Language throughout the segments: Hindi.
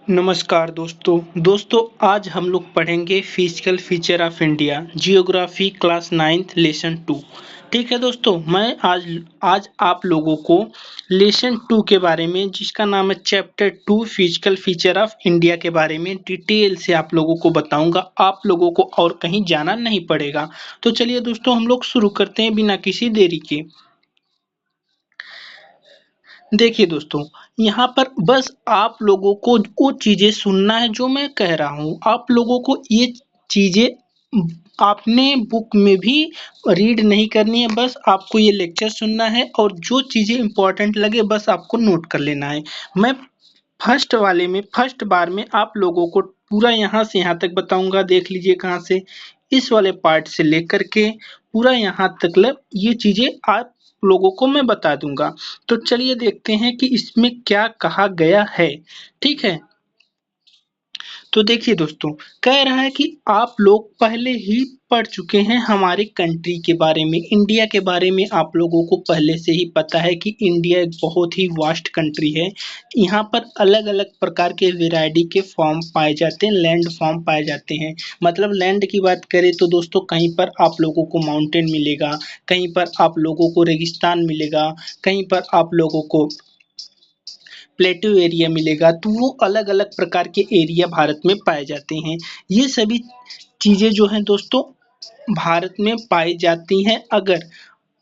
नमस्कार दोस्तों आज हम लोग पढ़ेंगे physical feature of India geography class 9th lesson 2। ठीक है दोस्तों, मैं आज आप लोगों को लेसन 2 के बारे में, जिसका नाम है chapter 2 physical feature of India के बारे में डिटेल से आप लोगों को बताऊंगा। आप लोगों को और कहीं जाना नहीं पड़ेगा। तो चलिए दोस्तों, हम लोग शुरू करते हैं बिना किसी देरी के। देखिए दोस्तों, यहाँ पर बस आप लोगों को वो चीज़ें सुनना है जो मैं कह रहा हूँ। आप लोगों को ये चीज़ें आपने बुक में भी रीड नहीं करनी है, बस आपको ये लेक्चर सुनना है और जो चीज़ें इम्पोर्टेंट लगे बस आपको नोट कर लेना है। मैं फर्स्ट बार में आप लोगों को पूरा यहाँ से यहाँ तक बताऊंगा। देख लीजिए कहाँ से, इस वाले पार्ट से लेकर के पूरा यहाँ तक ये चीज़ें आप लोगों को मैं बता दूंगा। तो चलिए देखते हैं कि इसमें क्या कहा गया है। ठीक है, तो देखिए दोस्तों, कह रहा है कि आप लोग पहले ही पढ़ चुके हैं हमारे कंट्री के बारे में, इंडिया के बारे में। आप लोगों को पहले से ही पता है कि इंडिया एक बहुत ही वास्ट कंट्री है। यहाँ पर अलग अलग प्रकार के वेराइटी के फॉर्म पाए जाते हैं, लैंड फॉर्म पाए जाते हैं। मतलब लैंड की बात करें तो दोस्तों, कहीं पर आप लोगों को माउंटेन मिलेगा, कहीं पर आप लोगों को रेगिस्तान मिलेगा, कहीं पर आप लोगों को प्लेट्यू एरिया मिलेगा। तो वो अलग अलग प्रकार के एरिया भारत में पाए जाते हैं। ये सभी चीज़ें जो हैं दोस्तों भारत में पाई जाती हैं। अगर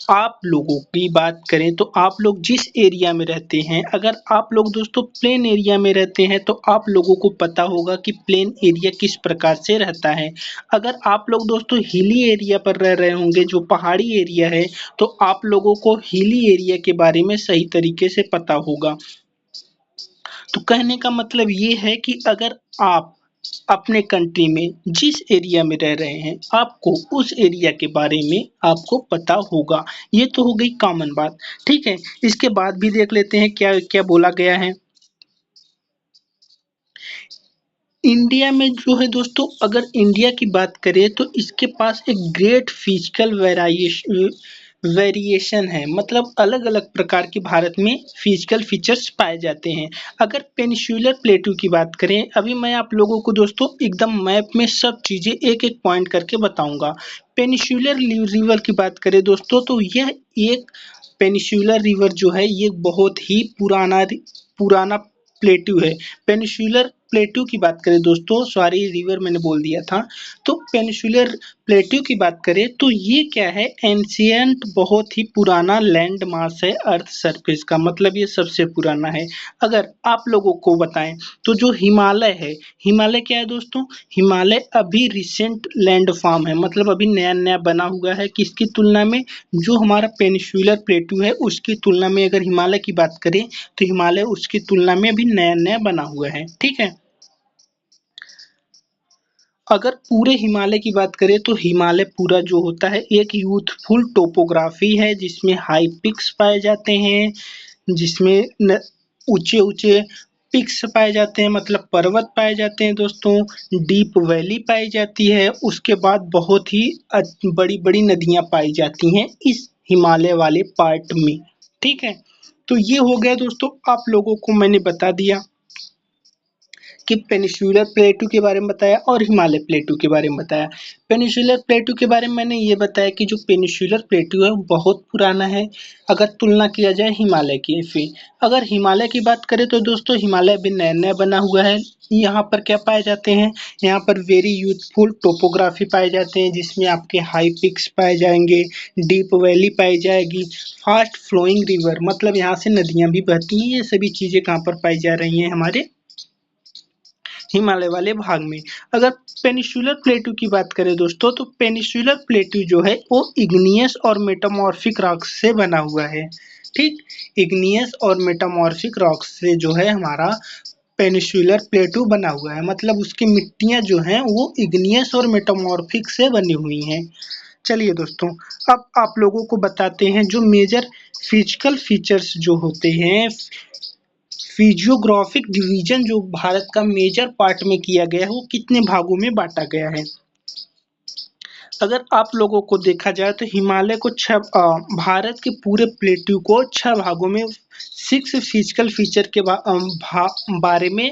आप लोगों की बात करें तो आप लोग जिस एरिया में रहते हैं, अगर आप लोग दोस्तों प्लेन एरिया में रहते हैं तो आप लोगों को पता होगा कि प्लेन एरिया किस प्रकार से रहता है। अगर आप लोग दोस्तों हिली एरिया पर रह रहे होंगे, जो पहाड़ी एरिया है, तो आप लोगों को हिली एरिया के बारे में सही तरीके से पता होगा। तो कहने का मतलब ये है कि अगर आप अपने कंट्री में जिस एरिया में रह रहे हैं, आपको उस एरिया के बारे में आपको पता होगा। ये तो हो गई कॉमन बात। ठीक है, इसके बाद भी देख लेते हैं क्या क्या बोला गया है। इंडिया में जो है दोस्तों, अगर इंडिया की बात करें तो इसके पास एक ग्रेट फिजिकल वेरिएशन है। मतलब अलग अलग प्रकार के भारत में फिजिकल फीचर्स पाए जाते हैं। अगर पेनिनसुलर प्लेटू की बात करें, अभी मैं आप लोगों को दोस्तों एकदम मैप में सब चीज़ें एक एक पॉइंट करके बताऊंगा। पेनिनसुलर रिवर की बात करें दोस्तों, तो यह एक पेनिनसुलर रिवर जो है ये बहुत ही पुराना प्लेट्यू है। पेनिनसुलर प्लेट्यू की बात करें दोस्तों, सॉरी रिवर मैंने बोल दिया था। तो पेनिनसुलर प्लेट्यू की बात करें तो ये क्या है, एंशियंट बहुत ही पुराना लैंड मास है अर्थ सरफेस का। मतलब ये सबसे पुराना है। अगर आप लोगों को बताएं तो जो हिमालय है, हिमालय क्या है दोस्तों, हिमालय अभी रिसेंट लैंड फॉर्म है। मतलब अभी नया नया बना हुआ है। किसकी तुलना में, जो हमारा पेनिनसुलर प्लेट्यू है उसकी तुलना में अगर हिमालय की बात करें तो हिमालय उसकी तुलना में अभी नया नया बना हुआ है। ठीक है, अगर पूरे हिमालय की बात करें तो हिमालय पूरा जो होता है एक यूथफुल टोपोग्राफी है, जिसमें हाई पिक्स पाए जाते हैं, जिसमें ऊंचे ऊंचे पिक्स पाए जाते हैं, मतलब पर्वत पाए जाते हैं दोस्तों। डीप वैली पाई जाती है। उसके बाद बहुत ही बड़ी बड़ी नदियां पाई जाती हैं इस हिमालय वाले पार्ट में। ठीक है, तो ये हो गया दोस्तों, आप लोगों को मैंने बता दिया कि पेनिनसुलर प्लेटू के बारे में बताया और हिमालय प्लेटू के बारे में बताया। पेनिनसुलर प्लेटू के बारे में मैंने ये बताया कि जो पेनिनसुलर प्लेटू है वो बहुत पुराना है अगर तुलना किया जाए हिमालय की। फिर अगर हिमालय की बात करें तो दोस्तों हिमालय अभी नया नया बना हुआ है। यहाँ पर क्या पाए जाते हैं, यहाँ पर वेरी यूथफुल टोपोग्राफी पाए जाते हैं, जिसमें आपके हाई पिक्स पाए जाएंगे, डीप वैली पाई जाएगी, फास्ट फ्लोइंग रिवर, मतलब यहाँ से नदियाँ भी बहती हैं। ये सभी चीज़ें कहाँ पर पाई जा रही हैं, हमारे हिमालय वाले भाग में। अगर पेनिनसुलर प्लेटू की बात करें दोस्तों, तो पेनिनसुलर प्लेटू जो है वो इग्नियस और मेटामॉर्फिक रॉक से बना हुआ है। ठीक, इग्नियस और मेटामॉर्फिक रॉक से जो है हमारा पेनिनसुलर प्लेटू बना हुआ है। मतलब उसकी मिट्टियां जो हैं वो इग्नियस और मेटामॉर्फिक से बनी हुई हैं। चलिए दोस्तों, अब आप लोगों को बताते हैं जो मेजर फिजिकल फीचर्स जो होते हैं, फिजियोग्राफिक डिवीजन जो भारत का मेजर पार्ट में किया गया है वो कितने भागों में बांटा गया है। अगर आप लोगों को देखा जाए तो हिमालय को भारत के पूरे प्लेट्यू को 6 भागों में 6 फिजिकल फीचर के बारे में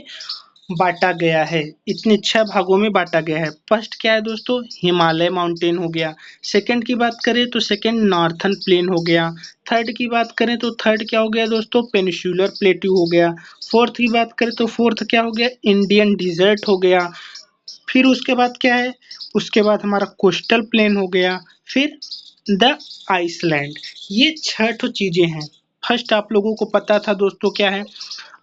बाँटा गया है, इतने 6 भागों में बाँटा गया है। फर्स्ट क्या है दोस्तों? हिमालय माउंटेन हो गया। सेकंड की बात करें तो सेकंड नॉर्थर्न प्लेन हो गया। थर्ड की बात करें तो थर्ड क्या हो गया दोस्तों? पेनिनसुलर प्लेट्यू हो गया। फोर्थ की बात करें तो फोर्थ क्या हो गया? इंडियन डिज़र्ट हो गया। फिर उसके बाद क्या है? उसके बाद हमारा कोस्टल प्लेन हो गया। फिर द आइसलैंड। ये 6 ठो चीज़ें हैं। फर्स्ट आप लोगों को पता था दोस्तों क्या है?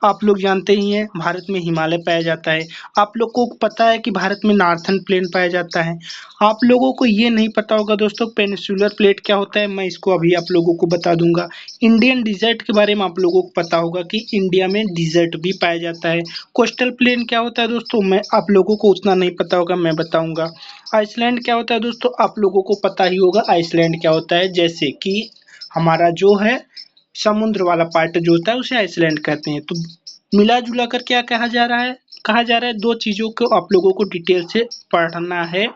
आप लोग जानते ही हैं भारत में हिमालय पाया जाता है। आप लोग को पता है कि भारत में नॉर्थर्न प्लेन पाया जाता है। आप लोगों को ये नहीं पता होगा दोस्तों पेनिनसुलर प्लेट क्या होता है, मैं इसको अभी आप लोगों को बता दूंगा। इंडियन डिजर्ट के बारे में आप लोगों को पता होगा कि इंडिया में डिजर्ट भी पाया जाता है। कोस्टल प्लेन क्या होता है दोस्तों, मैं आप लोगों को उतना नहीं पता होगा, मैं बताऊंगा। आइसलैंड क्या होता है दोस्तों, आप लोगों को पता ही होगा आइसलैंड क्या होता है। जैसे कि हमारा जो है समुद्र वाला पार्ट जो होता है उसे आइसलैंड कहते हैं। तो मिला जुला कर क्या कहा जा रहा है? कहा जा रहा है दो चीजों को आप लोगों को डिटेल से पढ़ना है,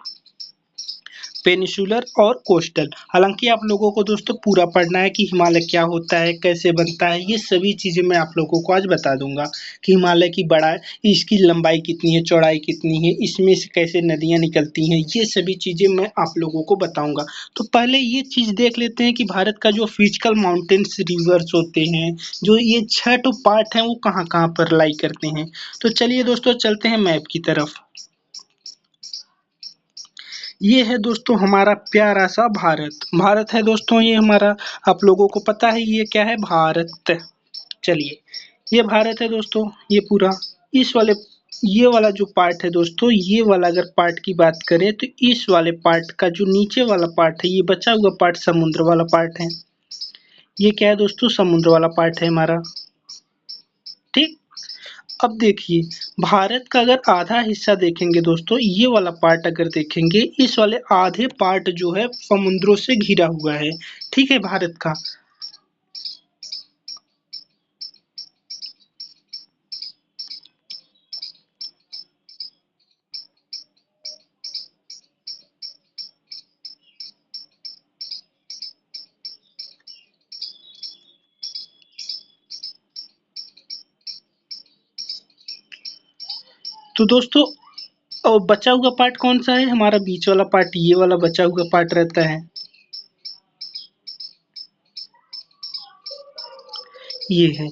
पेनिनसुलर और कोस्टल। हालांकि आप लोगों को दोस्तों पूरा पढ़ना है कि हिमालय क्या होता है, कैसे बनता है, ये सभी चीजें मैं आप लोगों को आज बता दूंगा कि हिमालय की बड़ा इसकी लंबाई कितनी है, चौड़ाई कितनी है, इसमें से कैसे नदियां निकलती हैं, ये सभी चीजें मैं आप लोगों को बताऊंगा। तो पहले ये चीज देख लेते हैं कि भारत का जो फिजिकल माउंटेन्स रिवर्स होते हैं, जो ये 6 ठो पार्ट हैं, वो कहाँ कहाँ पर लाई करते हैं। तो चलिए दोस्तों चलते हैं मैप की तरफ। ये है दोस्तों हमारा प्यारा सा भारत। भारत है दोस्तों ये हमारा, आप लोगों को पता है ये क्या है? भारत। चलिए, ये भारत है दोस्तों, ये पूरा। इस वाले ये वाला जो पार्ट है दोस्तों, ये वाला अगर पार्ट की बात करें तो इस वाले पार्ट का जो नीचे वाला पार्ट है, ये बचा हुआ पार्ट समुद्र वाला पार्ट है। ये क्या है दोस्तों? समुद्र वाला पार्ट है हमारा। ठीक। अब देखिए, भारत का अगर आधा हिस्सा देखेंगे दोस्तों, ये वाला पार्ट अगर देखेंगे, इस वाले आधे पार्ट जो है समुद्रों से घिरा हुआ है। ठीक है भारत का। तो दोस्तों और बचा हुआ पार्ट कौन सा है? हमारा बीच वाला पार्ट, ये वाला बचा हुआ पार्ट रहता है। ये है।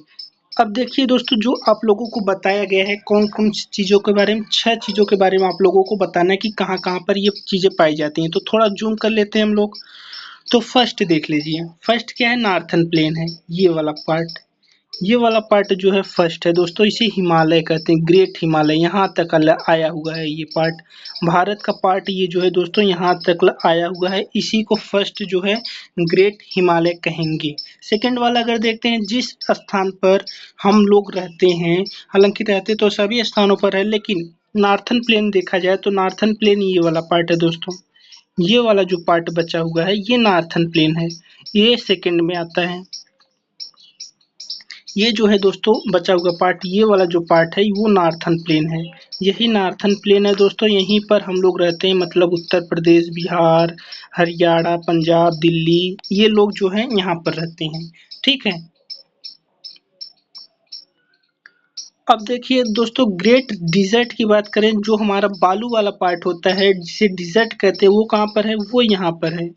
अब देखिए दोस्तों, जो आप लोगों को बताया गया है कौन कौन सी चीज़ों के बारे में, 6 चीज़ों के बारे में आप लोगों को बताना है कि कहाँ कहाँ पर ये चीज़ें पाई जाती हैं। तो थोड़ा जूम कर लेते हैं हम लोग। तो फर्स्ट देख लीजिए, फर्स्ट क्या है? नॉर्थर्न प्लेन है, ये वाला पार्ट। ये वाला पार्ट जो है फर्स्ट है दोस्तों, इसे हिमालय कहते हैं, ग्रेट हिमालय, यहाँ तक आया हुआ है ये पार्ट। भारत का पार्ट ये जो है दोस्तों यहाँ तक आया हुआ है, इसी को फर्स्ट जो है ग्रेट हिमालय कहेंगे। सेकंड वाला अगर देखते हैं, जिस स्थान पर हम लोग रहते हैं, हालांकि रहते तो सभी स्थानों पर है, लेकिन नॉर्थर्न प्लेन देखा जाए तो नॉर्थर्न प्लेन ये वाला पार्ट है दोस्तों। ये वाला जो पार्ट बचा हुआ है ये नॉर्थर्न प्लेन है, ये सेकंड में आता है। ये जो है दोस्तों बचा हुआ पार्ट, ये वाला जो पार्ट है वो नॉर्थर्न प्लेन है। यही नॉर्थर्न प्लेन है दोस्तों, यहीं पर हम लोग रहते हैं, मतलब उत्तर प्रदेश, बिहार, हरियाणा, पंजाब, दिल्ली, ये लोग जो हैं यहाँ पर रहते हैं। ठीक है। अब देखिए दोस्तों, ग्रेट डिजर्ट की बात करें, जो हमारा बालू वाला पार्ट होता है जिसे डिजर्ट कहते हैं, वो कहाँ पर है? वो यहाँ पर है।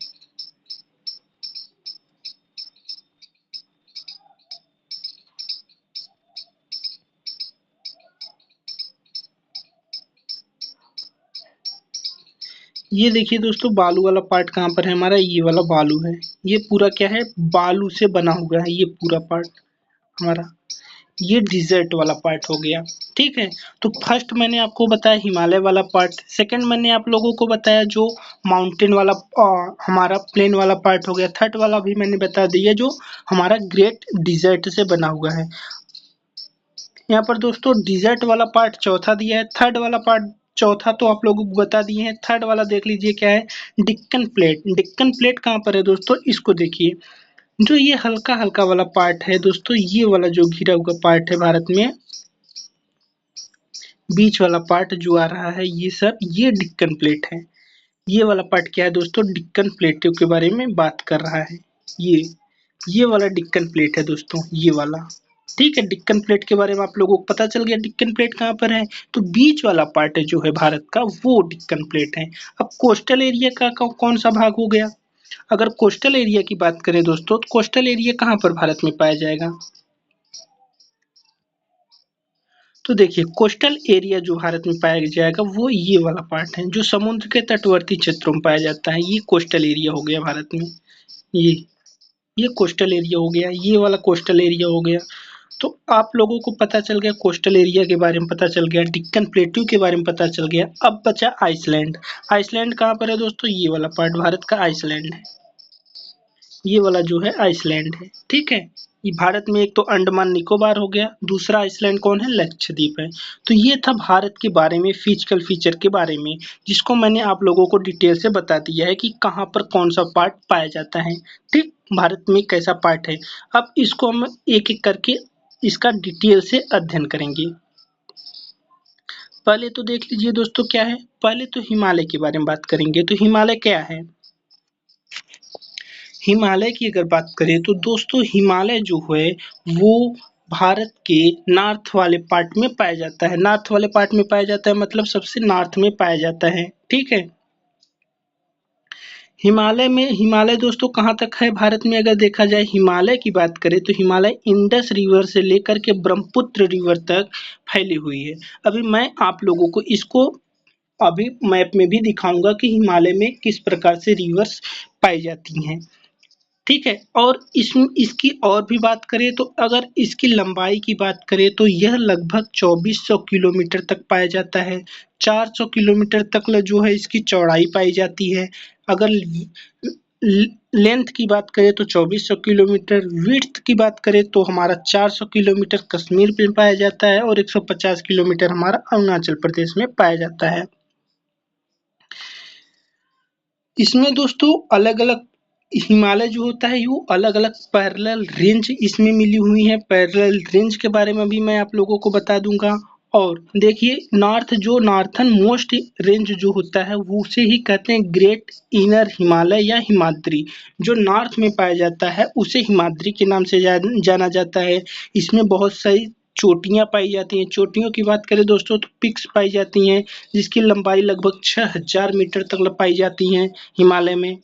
ये देखिए दोस्तों, बालू वाला पार्ट कहाँ पर है हमारा? ये वाला बालू है। ये पूरा क्या है? बालू से बना हुआ है ये पूरा पार्ट हमारा। ये डिजर्ट वाला पार्ट हो गया। ठीक है। तो फर्स्ट मैंने आपको बताया हिमालय वाला पार्ट, सेकंड मैंने आप लोगों को बताया जो माउंटेन वाला हमारा प्लेन वाला पार्ट हो गया, थर्ड वाला भी मैंने बता दिया जो हमारा ग्रेट डिजर्ट से बना हुआ है। यहाँ पर दोस्तों डिजर्ट वाला पार्ट चौथा दिया है, थर्ड वाला पार्ट चौथा तो आप लोगों को बता दिए हैं। थर्ड वाला देख लीजिए क्या है? डिक्कन प्लेट। डिक्कन प्लेट कहाँ पर है दोस्तों? इसको देखिए, जो ये हल्का हल्का वाला पार्ट है दोस्तों, ये वाला जो घिरा हुआ पार्ट है भारत में, बीच वाला पार्ट जो आ रहा है, ये सब ये डिक्कन प्लेट है। ये वाला पार्ट क्या है दोस्तों? डिक्कन प्लेटों के बारे में बात कर रहा है। ये वाला डिक्कन प्लेट है दोस्तों, ये वाला। ठीक है, डेक्कन प्लेट के बारे में आप लोगों को पता चल गया डेक्कन प्लेट कहाँ पर है। तो बीच वाला पार्ट है जो है भारत का वो डेक्कन प्लेट है। अब कोस्टल एरिया का कौन सा भाग हो गया? अगर कोस्टल एरिया की बात करें दोस्तों तो कोस्टल एरिया कहाँ पर भारत में पाया जाएगा? तो देखिए कोस्टल एरिया जो भारत में पाया जाएगा वो ये वाला पार्ट है जो समुद्र के तटवर्ती क्षेत्रों में पाया जाता है। ये कोस्टल एरिया हो गया भारत में। ये ये कोस्टल एरिया हो गया, ये वाला कोस्टल एरिया हो गया। तो आप लोगों को पता चल गया कोस्टल एरिया के बारे में, पता चल गया डेक्कन प्लेट्यू के बारे में पता चल गया। अब बचा आइसलैंड। आइसलैंड कहाँ पर है दोस्तों? ये वाला पार्ट भारत का आइसलैंड है। ये वाला जो है आइसलैंड है। ठीक है, ये भारत में एक तो अंडमान निकोबार हो गया, दूसरा आइसलैंड कौन है? लक्षद्वीप है। तो ये था भारत के बारे में, फिजिकल फीचर के बारे में, जिसको मैंने आप लोगों को डिटेल से बता दिया है कि कहाँ पर कौन सा पार्ट पाया जाता है। ठीक, भारत में कैसा पार्ट है। अब इसको हम एक एक करके इसका डिटेल से अध्ययन करेंगे। पहले तो देख लीजिए दोस्तों क्या है। पहले तो हिमालय के बारे में बात करेंगे। तो हिमालय क्या है? हिमालय की अगर बात करें तो दोस्तों हिमालय जो है वो भारत के नॉर्थ वाले पार्ट में पाया जाता है। नॉर्थ वाले पार्ट में पाया जाता है मतलब सबसे नॉर्थ में पाया जाता है। ठीक है, हिमालय दोस्तों कहाँ तक है भारत में? अगर देखा जाए हिमालय की बात करें तो हिमालय इंडस रिवर से लेकर के ब्रह्मपुत्र रिवर तक फैली हुई है। अभी मैं आप लोगों को इसको अभी मैप में भी दिखाऊंगा कि हिमालय में किस प्रकार से रिवर्स पाई जाती हैं। ठीक है, और इसकी और भी बात करें तो अगर इसकी लंबाई की बात करें तो यह लगभग 2400 किलोमीटर तक पाया जाता है। 400 किलोमीटर तक जो है इसकी चौड़ाई पाई जाती है। अगर लेंथ की बात करें तो 2400 किलोमीटर, विड्थ की बात करें तो हमारा 400 किलोमीटर कश्मीर में पाया जाता है और 150 किलोमीटर हमारा अरुणाचल प्रदेश में पाया जाता है। इसमें दोस्तों अलग-अलग हिमालय जो होता है वो अलग-अलग पैरेलल रेंज इसमें मिली हुई है। पैरेलल रेंज के बारे में भी मैं आप लोगों को बता दूंगा। और देखिए नॉर्थन मोस्ट रेंज जो होता है वो उसे ही कहते हैं ग्रेट इनर हिमालय या हिमाद्री। जो नॉर्थ में पाया जाता है उसे हिमाद्री के नाम से जाना जाता है। इसमें बहुत सारी चोटियां पाई जाती हैं। चोटियों की बात करें दोस्तों तो पिक्स पाई जाती हैं जिसकी लंबाई लगभग 6000 मीटर तक पाई जाती हैं हिमालय में।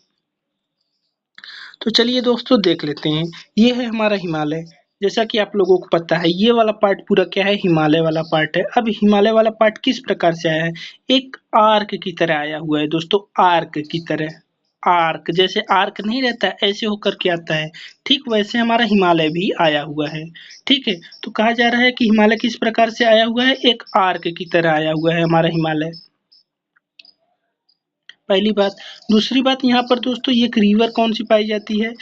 तो चलिए दोस्तों देख लेते हैं। ये है हमारा हिमालय। जैसा कि आप लोगों को पता है ये वाला पार्ट पूरा क्या है? हिमालय वाला पार्ट है। अब हिमालय वाला पार्ट किस प्रकार से आया है? एक आर्क की तरह आया हुआ है दोस्तों, आर्क की तरह। आर्क जैसे आर्क नहीं रहता है ऐसे होकर के आता है। ठीक वैसे हमारा हिमालय भी आया हुआ है। ठीक है, तो कहा जा रहा है कि हिमालय किस प्रकार से आया हुआ है? एक आर्क की तरह आया हुआ है हमारा हिमालय। पहली बात। दूसरी बात यहाँ पर दोस्तों ये एक रिवर कौन सी पाई जाती है?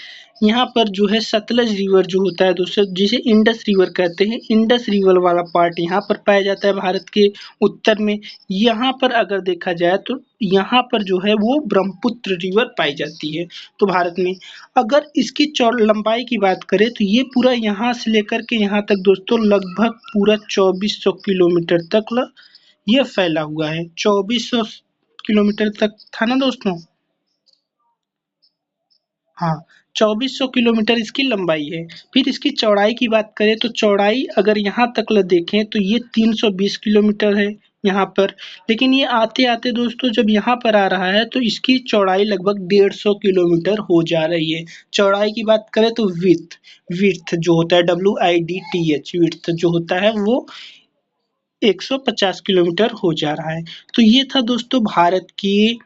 यहाँ पर जो है सतलज रिवर जो होता है दोस्तों जिसे इंडस रिवर कहते हैं, इंडस रिवर वाला पार्ट यहाँ पर पाया जाता है भारत के उत्तर में। यहाँ पर अगर देखा जाए तो यहाँ पर जो है वो ब्रह्मपुत्र रिवर पाई जाती है। तो भारत में अगर इसकी चौड़ लंबाई की बात करें तो ये पूरा यहाँ से लेकर के यहाँ तक दोस्तों लगभग पूरा 2400 किलोमीटर तक ये फैला हुआ है। 2400 किलोमीटर तक था ना दोस्तों? हाँ, 2400 किलोमीटर इसकी लंबाई है। फिर इसकी चौड़ाई की बात करें तो चौड़ाई अगर यहाँ तक देखें तो ये 320 किलोमीटर है यहाँ पर। लेकिन ये आते आते दोस्तों जब यहाँ पर आ रहा है तो इसकी चौड़ाई लगभग 150 किलोमीटर हो जा रही है। चौड़ाई की बात करें तो विड्थ विड्थ जो होता है WIDTH विड्थ जो होता है वो 150 किलोमीटर हो जा रहा है। तो ये था दोस्तों भारत की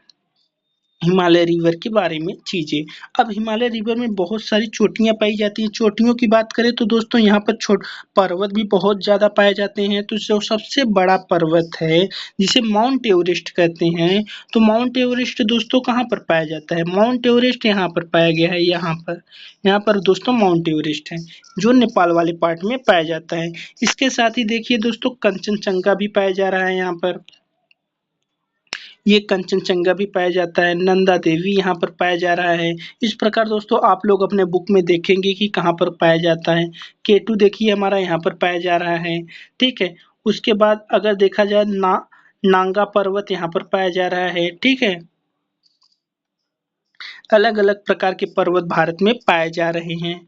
हिमालय रिवर के बारे में चीजें। अब हिमालय रिवर में बहुत सारी चोटियां पाई जाती हैं। चोटियों की बात करें तो दोस्तों यहाँ पर छोट पर्वत भी बहुत ज्यादा पाए जाते हैं। तो जो सबसे बड़ा पर्वत है जिसे माउंट एवरेस्ट कहते हैं, तो माउंट एवरेस्ट दोस्तों कहाँ पर पाया जाता है? माउंट एवरेस्ट यहाँ पर पाया गया है। यहाँ पर दोस्तों माउंट एवरेस्ट है जो नेपाल वाले पार्ट में पाया जाता है। इसके साथ ही देखिए दोस्तों कंचनजंगा भी पाया जा रहा है यहाँ पर। ये कंचनजंगा भी पाया जाता है, नंदा देवी यहाँ पर पाया जा रहा है। इस प्रकार दोस्तों आप लोग अपने बुक में देखेंगे कि कहाँ पर पाया जाता है। केटू देखिए हमारा यहाँ पर पाया जा रहा है। ठीक है, उसके बाद अगर देखा जाए नांगा पर्वत यहाँ पर पाया जा रहा है। ठीक है, अलग अलग प्रकार के पर्वत भारत में पाए जा रहे हैं।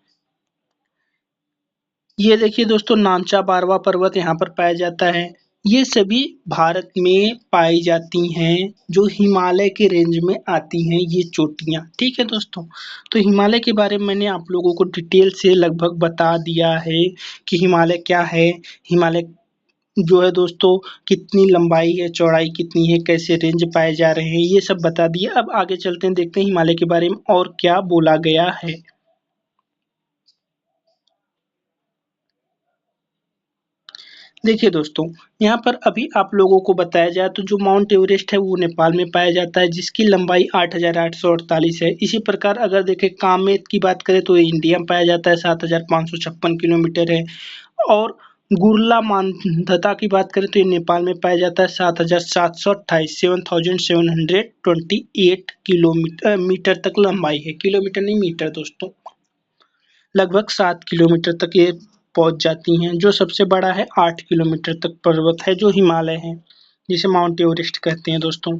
ये देखिए दोस्तों नानचा बारवा पर्वत यहाँ पर पाया जाता है। ये सभी भारत में पाई जाती हैं जो हिमालय के रेंज में आती हैं ये चोटियाँ, ठीक है दोस्तों। तो हिमालय के बारे में मैंने आप लोगों को डिटेल से लगभग बता दिया है कि हिमालय क्या है, हिमालय जो है दोस्तों कितनी लंबाई है, चौड़ाई कितनी है, कैसे रेंज पाए जा रहे हैं, ये सब बता दिया। अब आगे चलते हैं, देखते हैं हिमालय के बारे में और क्या बोला गया है। देखिए दोस्तों, यहाँ पर अभी आप लोगों को बताया जाए तो जो माउंट एवरेस्ट है वो नेपाल में पाया जाता है जिसकी लंबाई 8,848 है। इसी प्रकार अगर देखें कामेत की बात करें तो ये इंडिया में पाया जाता है, 7,556 किलोमीटर है। और गुरला मानधता की बात करें तो ये नेपाल में पाया जाता है, 7,728 7,728 किलोमीटर मीटर तक लंबाई है, किलोमीटर नहीं मीटर दोस्तों। लगभग 7 किलोमीटर तक ये पहुंच जाती हैं। जो सबसे बड़ा है 8 किलोमीटर तक पर्वत है जो हिमालय है, जिसे माउंट एवरेस्ट कहते हैं दोस्तों।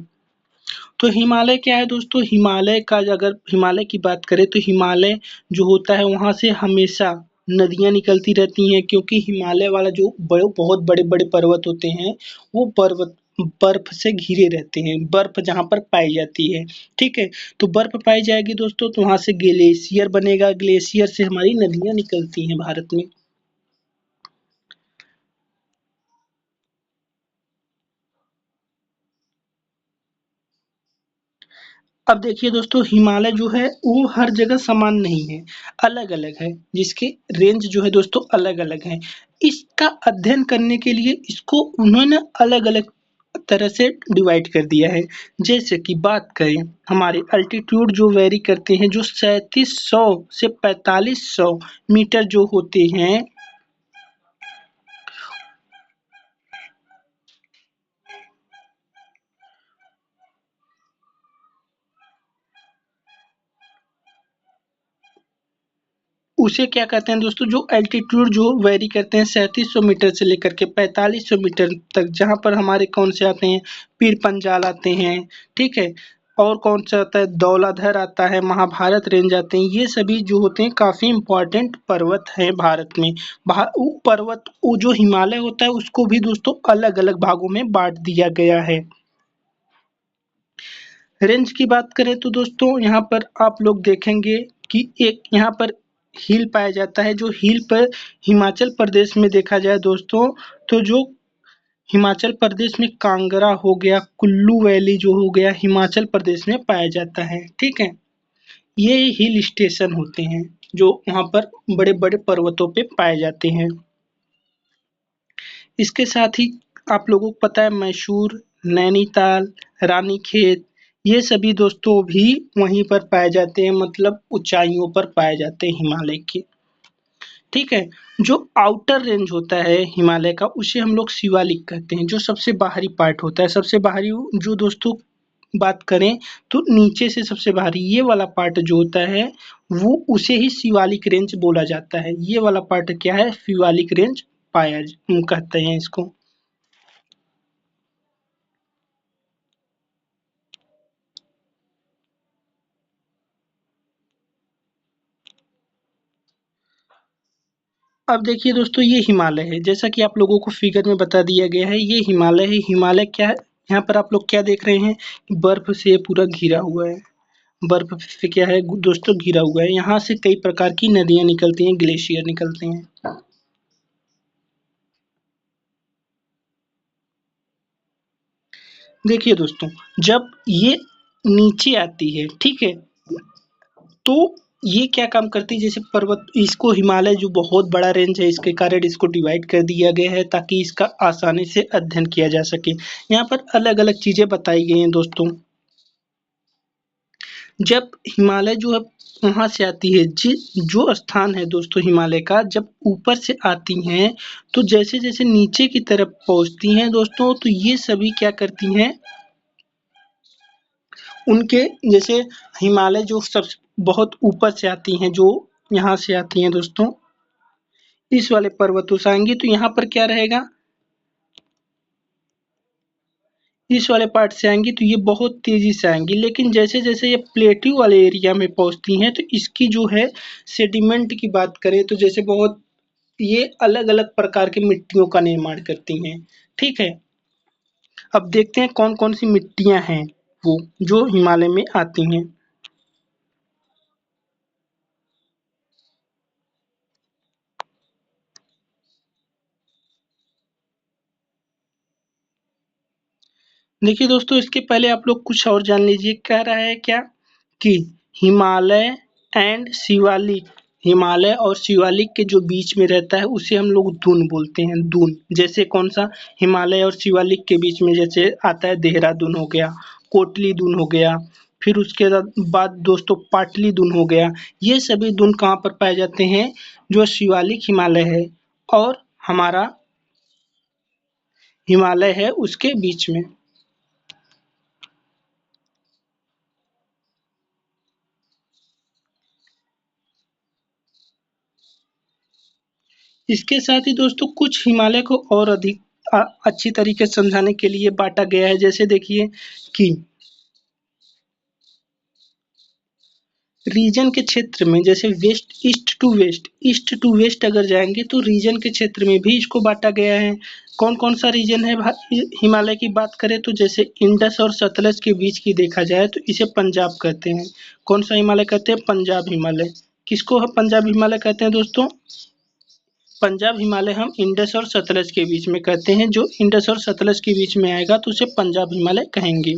तो हिमालय क्या है दोस्तों, हिमालय का अगर हिमालय की बात करें तो हिमालय जो होता है वहाँ से हमेशा नदियाँ निकलती रहती हैं, क्योंकि हिमालय वाला जो बहुत बड़े बड़े पर्वत होते हैं वो पर्वत बर्फ से घिरे रहते हैं, बर्फ जहाँ पर पाई जाती है, ठीक है। तो बर्फ पाई जाएगी दोस्तों तो वहाँ से ग्लेशियर बनेगा, ग्लेशियर से हमारी नदियाँ निकलती हैं भारत में। अब देखिए दोस्तों हिमालय जो है वो हर जगह समान नहीं है, अलग-अलग है, जिसके रेंज जो है दोस्तों अलग-अलग है। इसका अध्ययन करने के लिए इसको उन्होंने अलग-अलग तरह से डिवाइड कर दिया है। जैसे कि बात करें हमारे अल्टीट्यूड जो वेरी करते हैं, जो 3700 से 4500 मीटर जो होते हैं, उसे क्या कहते हैं दोस्तों, जो एल्टीट्यूड जो वेरी करते हैं 3700 मीटर से लेकर के 4500 मीटर तक, जहाँ पर हमारे कौन से आते हैं, पीर पंजाल आते हैं, ठीक है। और कौन सा आता है, धौलाधर आता है, महाभारत रेंज आते हैं, ये सभी जो होते हैं काफ़ी इम्पोर्टेंट पर्वत हैं भारत में। वो पर्वत वो जो हिमालय होता है उसको भी दोस्तों अलग अलग भागों में बांट दिया गया है। रेंज की बात करें तो दोस्तों यहाँ पर आप लोग देखेंगे कि एक यहाँ पर हिल पाया जाता है, जो हिल पर हिमाचल प्रदेश में देखा जाए दोस्तों, तो जो हिमाचल प्रदेश में कांगड़ा हो गया, कुल्लू वैली जो हो गया, हिमाचल प्रदेश में पाया जाता है, ठीक है। ये हिल स्टेशन होते हैं जो वहाँ पर बड़े बड़े पर्वतों पे पाए जाते हैं। इसके साथ ही आप लोगों को पता है मैसूर, नैनीताल, रानीखेत, ये सभी दोस्तों भी वहीं पर पाए जाते हैं, मतलब ऊंचाइयों पर पाए जाते हैं हिमालय के, ठीक है। जो आउटर रेंज होता है हिमालय का उसे हम लोग शिवालिक कहते हैं, जो सबसे बाहरी पार्ट होता है, सबसे बाहरी जो दोस्तों बात करें तो नीचे से सबसे बाहरी ये वाला पार्ट जो होता है वो उसे ही शिवालिक रेंज बोला जाता है। ये वाला पार्ट क्या है, शिवालिक रेंज कहते हैं इसको। अब देखिए दोस्तों ये हिमालय है, जैसा कि आप लोगों को फिगर में बता दिया गया है, ये हिमालय है। हिमालय क्या है, यहाँ पर आप लोग क्या देख रहे हैं कि बर्फ से पूरा घिरा हुआ है, बर्फ से क्या है दोस्तों घिरा हुआ है। यहाँ से कई प्रकार की नदियाँ निकलती हैं, ग्लेशियर निकलते हैं। देखिए दोस्तों जब ये नीचे आती है, ठीक है, तो ये क्या काम करती है, जैसे पर्वत इसको हिमालय जो बहुत बड़ा रेंज है इसके कारण इसको डिवाइड कर दिया गया है ताकि इसका आसानी से अध्ययन किया जा सके। यहाँ पर अलग अलग चीजें बताई गई हैं दोस्तों। जब हिमालय जो है वहाँ से आती है, जो स्थान है दोस्तों हिमालय का, जब ऊपर से आती हैं तो जैसे जैसे नीचे की तरफ पहुँचती हैं दोस्तों, तो ये सभी क्या करती हैं, उनके जैसे हिमालय जो सब बहुत ऊपर से आती हैं, जो यहाँ से आती हैं दोस्तों, इस वाले पर्वतों से आएंगी तो यहाँ पर क्या रहेगा, इस वाले पार्ट से आएंगी तो ये बहुत तेजी से आएंगी, लेकिन जैसे जैसे ये प्लेट्यू वाले एरिया में पहुंचती हैं तो इसकी जो है सेडिमेंट की बात करें तो जैसे बहुत ये अलग-अलग प्रकार की मिट्टियों का निर्माण करती हैं। ठीक है? अब देखते हैं कौन-कौन सी मिट्टियाँ हैं वो, जो हिमालय में आती हैं। देखिए दोस्तों, इसके पहले आप लोग कुछ और जान लीजिए, कह रहा है क्या कि हिमालय एंड शिवालिक, हिमालय और शिवालिक के जो बीच में रहता है उसे हम लोग दून बोलते हैं, दून। जैसे कौन सा, हिमालय और शिवालिक के बीच में जैसे आता है देहरादून हो गया, कोटली दून हो गया, फिर उसके बाद दोस्तों पाटली दून हो गया। ये सभी दून कहाँ पर पाए जाते हैं, जो शिवालिक हिमालय है और हमारा हिमालय है उसके बीच में। इसके साथ ही दोस्तों कुछ हिमालय को और अधिक अच्छी तरीके से समझाने के लिए बाँटा गया है। जैसे देखिए कि रीजन के क्षेत्र में जैसे ईस्ट टू वेस्ट अगर जाएँगे तो रीजन के क्षेत्र में भी इसको बाँटा गया है। कौन-कौन सा रीजन है हिमालय की बात करें तो जैसे इंडस और सतलज के बीच की देखा जाए तो इसे पंजाब कहते हैं। कौन सा हिमालय कहते हैं? पंजाब हिमालय। किसको हम पंजाब हिमालय कहते हैं दोस्तों? पंजाब हिमालय हम इंडस और सतलज के बीच में कहते हैं, जो इंडस और सतलज के बीच में आएगा तो उसे पंजाब हिमालय कहेंगे।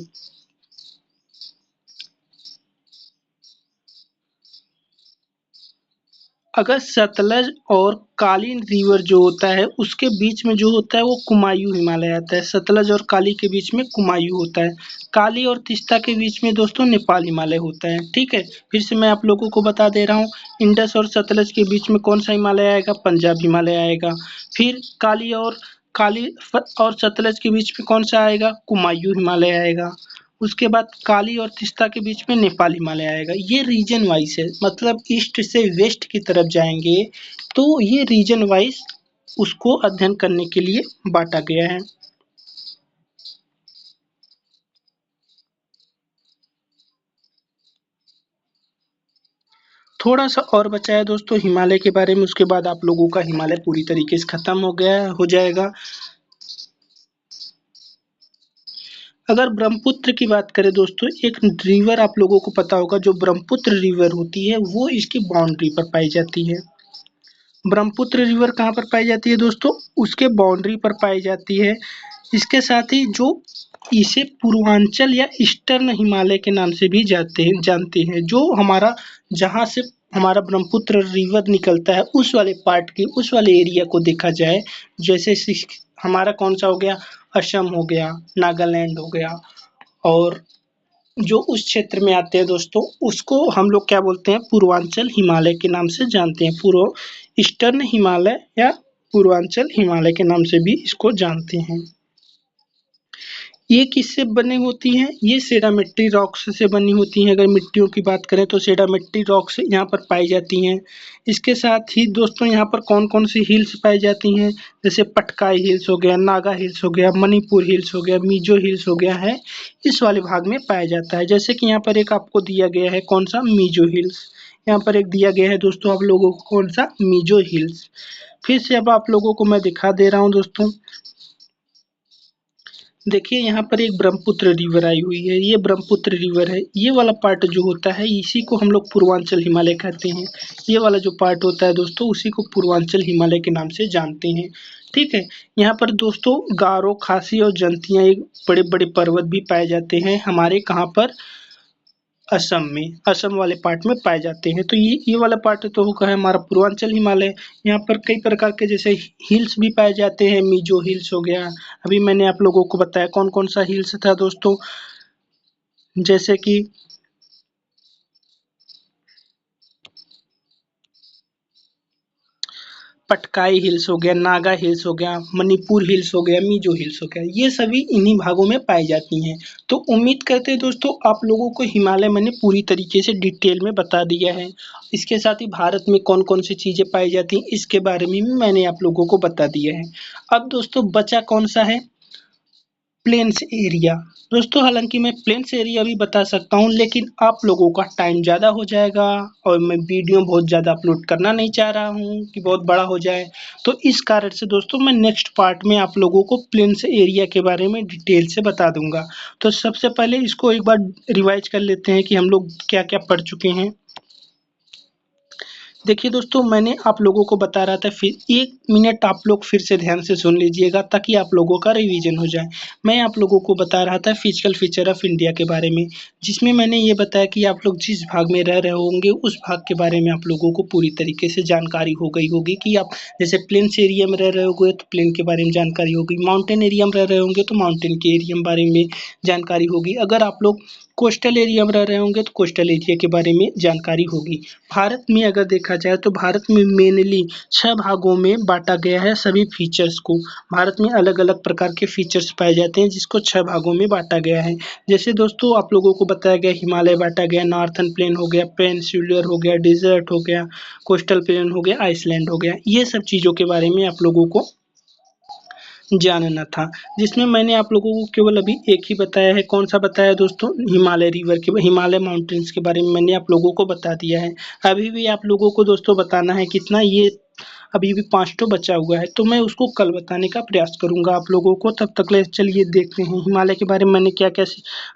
अगर सतलज और काली रिवर जो होता है उसके बीच में जो होता है वो कुमायूं हिमालय आता है। सतलज और काली के बीच में कुमायूं होता है। काली और तीस्ता के बीच में दोस्तों नेपाल हिमालय होता है। ठीक है, फिर से मैं आप लोगों को बता दे रहा हूँ, इंडस और सतलज के बीच में कौन सा हिमालय आएगा? पंजाब हिमालय आएगा। फिर काली और सतलज के बीच में कौन सा आएगा? कुमायूं हिमालय आएगा। उसके बाद काली और तीस्ता के बीच में नेपाल हिमालय आएगा। ये रीजन वाइज है, मतलब ईस्ट से वेस्ट की तरफ जाएंगे तो ये रीजन वाइज उसको अध्ययन करने के लिए बांटा गया है। थोड़ा सा और बचा है दोस्तों हिमालय के बारे में, उसके बाद आप लोगों का हिमालय पूरी तरीके से खत्म हो जाएगा। अगर ब्रह्मपुत्र की बात करें दोस्तों, एक रिवर आप लोगों को पता होगा, जो ब्रह्मपुत्र रिवर होती है वो इसकी बाउंड्री पर पाई जाती है। ब्रह्मपुत्र रिवर कहाँ पर पाई जाती है दोस्तों? उसके बाउंड्री पर पाई जाती है। इसके साथ ही जो इसे पूर्वांचल या ईस्टर्न हिमालय के नाम से भी जानते हैं, जो हमारा जहाँ से हमारा ब्रह्मपुत्र रिवर निकलता है उस वाले पार्ट की, उस वाले एरिया को देखा जाए, जैसे हमारा कौन सा हो गया, असम हो गया, नागालैंड हो गया, और जो उस क्षेत्र में आते हैं दोस्तों उसको हम लोग क्या बोलते हैं, पूर्वांचल हिमालय के नाम से जानते हैं। पूर्व ईस्टर्न हिमालय या पूर्वांचल हिमालय के नाम से भी इसको जानते हैं। ये किससे बनी होती हैं? ये सेडामेट्री रॉक्स से बनी होती हैं। अगर मिट्टियों की बात करें तो सेडामेट्री रॉक्स यहाँ पर पाई जाती हैं। इसके साथ ही दोस्तों यहाँ पर कौन-कौन सी हिल्स पाई जाती हैं? जैसे पटकाई हिल्स हो गया, नागा हिल्स हो गया, मणिपुर हिल्स हो गया, मिजो हिल्स हो गया है, इस वाले भाग में पाया जाता है। जैसे कि यहाँ पर एक आपको दिया गया है, कौन सा? मिजो हिल्स। यहाँ पर एक दिया गया है दोस्तों आप लोगों को, कौन सा? मिजो हिल्स। फिर से अब आप लोगों को मैं दिखा दे रहा हूँ दोस्तों। देखिए यहाँ पर एक ब्रह्मपुत्र रिवर आई हुई है, ये ब्रह्मपुत्र रिवर है। ये वाला पार्ट जो होता है इसी को हम लोग पूर्वांचल हिमालय कहते हैं। ये वाला जो पार्ट होता है दोस्तों उसी को पूर्वांचल हिमालय के नाम से जानते हैं। ठीक है, यहाँ पर दोस्तों गारो, खासी और जंतिया एक बड़े-बड़े पर्वत भी पाए जाते हैं। हमारे कहाँ पर? असम में, असम वाले पार्ट में पाए जाते हैं। तो ये वाला पार्ट तो होगा है हमारा पूर्वांचल हिमालय। यहाँ पर कई प्रकार के जैसे हिल्स भी पाए जाते हैं, मिजो हिल्स हो गया। अभी मैंने आप लोगों को बताया कौन-कौन सा हिल्स था दोस्तों, जैसे कि पटकाई हिल्स हो गया, नागा हिल्स हो गया, मणिपुर हिल्स हो गया, मिजो हिल्स हो गया, ये सभी इन्हीं भागों में पाई जाती हैं। तो उम्मीद करते हैं दोस्तों आप लोगों को हिमालय मैंने पूरी तरीके से डिटेल में बता दिया है। इसके साथ ही भारत में कौन-कौन सी चीज़ें पाई जाती हैं इसके बारे में भी मैंने आप लोगों को बता दिया है। अब दोस्तों बचा कौन सा है? Plains area. दोस्तों हालाँकि मैं प्लेन्स एरिया भी बता सकता हूँ, लेकिन आप लोगों का टाइम ज़्यादा हो जाएगा और मैं वीडियो बहुत ज़्यादा अपलोड करना नहीं चाह रहा हूँ कि बहुत बड़ा हो जाए। तो इस कारण से दोस्तों मैं नेक्स्ट पार्ट में आप लोगों को प्लेन्स एरिया के बारे में डिटेल से बता दूँगा। तो सबसे पहले इसको एक बार रिवाइज़ कर लेते हैं कि हम लोग क्या-क्या पढ़ चुके हैं। देखिए दोस्तों, मैंने आप लोगों को बता रहा था, फिर 1 मिनट आप लोग फिर से ध्यान से सुन लीजिएगा ताकि आप लोगों का रिवीजन हो जाए। मैं आप लोगों को बता रहा था फिजिकल फीचर ऑफ इंडिया के बारे में, जिसमें मैंने ये बताया कि आप लोग जिस भाग में रह रहे होंगे उस भाग के बारे में आप लोगों को पूरी तरीके से जानकारी हो गई होगी कि आप जैसे प्लेन्स एरिया में रह रहे होंगे तो प्लेन के बारे में जानकारी होगी, माउंटेन एरिया में रह रहे होंगे तो माउंटेन के एरिया के बारे में जानकारी होगी। अगर आप लोग कोस्टल एरिया में रह रहे होंगे तो कोस्टल एरिया के बारे में जानकारी होगी। भारत में अगर देखा जाए तो भारत में मेनली 6 भागों में बाँटा गया है सभी फीचर्स को। भारत में अलग-अलग प्रकार के फीचर्स पाए जाते हैं जिसको 6 भागों में बाँटा गया है। जैसे दोस्तों आप लोगों को बताया गया हिमालय बाँटा गया, नॉर्थर्न प्लेन हो गया, पेनिनसुलर हो गया, डेज़र्ट हो गया, कोस्टल प्लेन हो गया, आइसलैंड हो गया। ये सब चीज़ों के बारे में आप लोगों को जानना था, जिसमें मैंने आप लोगों को केवल अभी एक ही बताया है। कौन-सा बताया दोस्तों? हिमालय माउंटेन्स के बारे में मैंने आप लोगों को बता दिया है। अभी भी आप लोगों को दोस्तों बताना है कितना, ये अभी भी 5 ठो बचा हुआ है, तो मैं उसको कल बताने का प्रयास करूँगा आप लोगों को। तब तक ले चलिए देखते हैं हिमालय के बारे में मैंने क्या-क्या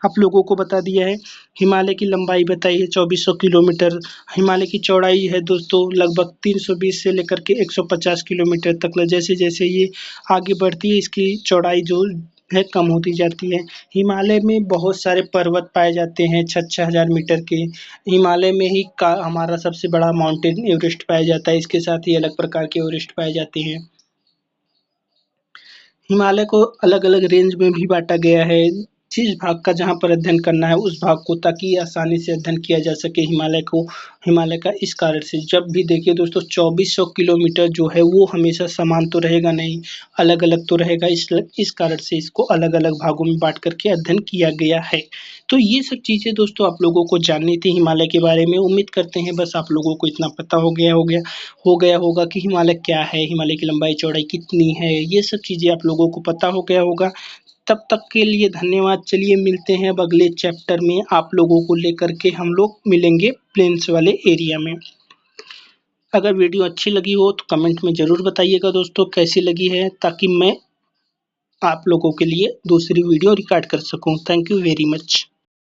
आप लोगों को बता दिया है। हिमालय की लंबाई बताई है 2400 किलोमीटर। हिमालय की चौड़ाई है दोस्तों लगभग 320 से लेकर के 150 किलोमीटर तक। जैसे-जैसे ये आगे बढ़ती है इसकी चौड़ाई जो है कम होती जाती है। हिमालय में बहुत सारे पर्वत पाए जाते हैं 6-6 हज़ार मीटर के। हिमालय में ही का हमारा सबसे बड़ा माउंटेन एवरेस्ट पाया जाता है। इसके साथ ही अलग प्रकार के एवरेस्ट पाए जाते हैं। हिमालय को अलग-अलग रेंज में भी बाँटा गया है। जिस भाग का जहाँ पर अध्ययन करना है उस भाग को, ताकि आसानी से अध्ययन किया जा सके हिमालय का इस कारण से जब भी देखिए दोस्तों 2400 किलोमीटर जो है वो हमेशा समान तो रहेगा नहीं, अलग-अलग तो रहेगा। इस कारण से इसको अलग-अलग भागों में बाँट कर के अध्ययन किया गया है। तो ये सब चीज़ें दोस्तों आप लोगों को जाननी थी हिमालय के बारे में। उम्मीद करते हैं बस आप लोगों को इतना पता हो गया होगा कि हिमालय क्या है, हिमालय की लंबाई चौड़ाई कितनी है, ये सब चीज़ें आप लोगों को पता हो गया होगा। तब तक के लिए धन्यवाद। चलिए मिलते हैं अब अगले चैप्टर में, आप लोगों को लेकर के हम लोग मिलेंगे प्लेन्स वाले एरिया में। अगर वीडियो अच्छी लगी हो तो कमेंट में ज़रूर बताइएगा दोस्तों कैसी लगी है, ताकि मैं आप लोगों के लिए दूसरी वीडियो रिकॉर्ड कर सकूँ। Thank you very much.